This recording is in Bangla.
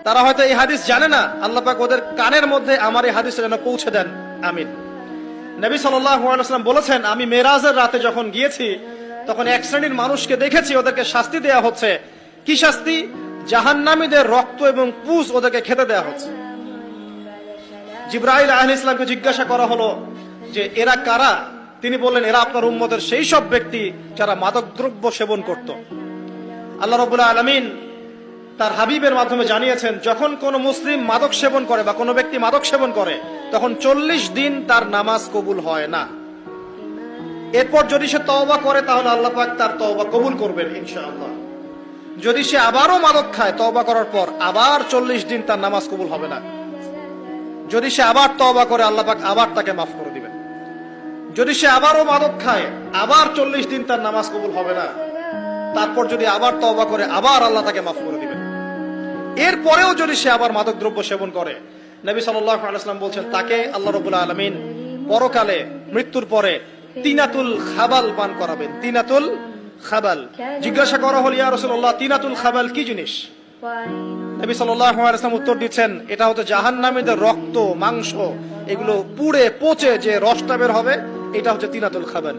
তারা হয়তো এই হাদিস জানে না, আল্লাহ পাক ওদের কানের মধ্যে আমার এই হাদিস যেন পৌঁছে দেন, আমিন। নবী সাল্লাল্লাহু আলাইহি ওয়াসাল্লাম বলেছেন, আমি মেরাজের রাতে যখন গিয়েছি তখন এক শ্রেণীর মানুষকে দেখেছি, ওদেরকে শাস্তি দেয়া হচ্ছে। কি শাস্তি? জাহান্নামীদের রক্ত এবং পুঁজ ওদেরকে খেতে দেয়া হচ্ছে। জিবরাইল আলাইহিস সালামকে জিজ্ঞাসা করা হলো যে এরা কারা? তিনি বললেন, এরা আপনার উম্মতের সেই সব ব্যক্তি যারা মাদকদ্রব্য সেবন করত। আল্লাহ রাব্বুল আলামিন তার হাবিবের মাধ্যমে জানিয়েছেন, যখন কোন মুসলিম মাদক সেবন করে বা কোনো ব্যক্তি মাদক সেবন করে তখন 40 দিন তার নামাজ কবুল হয় না। এরপর যদি সে তওবা করে তাহলে আল্লাহ পাক তার তওবা কবুল করবেন ইনশাআল্লাহ। যদি সে আবারও মাদক খায় তওবা করার পর, আবার 40 দিন তার নামাজ কবুল হবে না। যদি সে আবার তওবা করে আল্লাহ পাক আবার তাকে মাফ করে দিবেন। যদি সে আবারও মাদক খায় আবার 40 দিন তার নামাজ কবুল হবে না। তারপর যদি আবার তওবা করে আবার আল্লাহ তাকে মাফ করে দিবেন। এরপরেও যদি সে আবার মাদক দ্রব্য সেবন করে, নবী সাল্লাল্লাহু আলাইহি ওয়াসাল্লাম বলছেন তাকে আল্লাহ রাব্বুল আলামিন পরকালে মৃত্যুর পরে তিনাতুল খাবাল পান করাবেন। তিনাতুল খাবাল। জিজ্ঞাসা করা হল, ইয়া রাসূলুল্লাহ, তিনাতুল খাবাল কি জিনিস? নবী সাল্লাল্লাহু আলাইহি ওয়াসাল্লাম উত্তর দিচ্ছেন, এটা হচ্ছে জাহান্নামীদের রক্ত, মাংস, এগুলো পুড়ে পচে যে রসটা বের হবে, এটা হচ্ছে তিনাতুল খাবাল।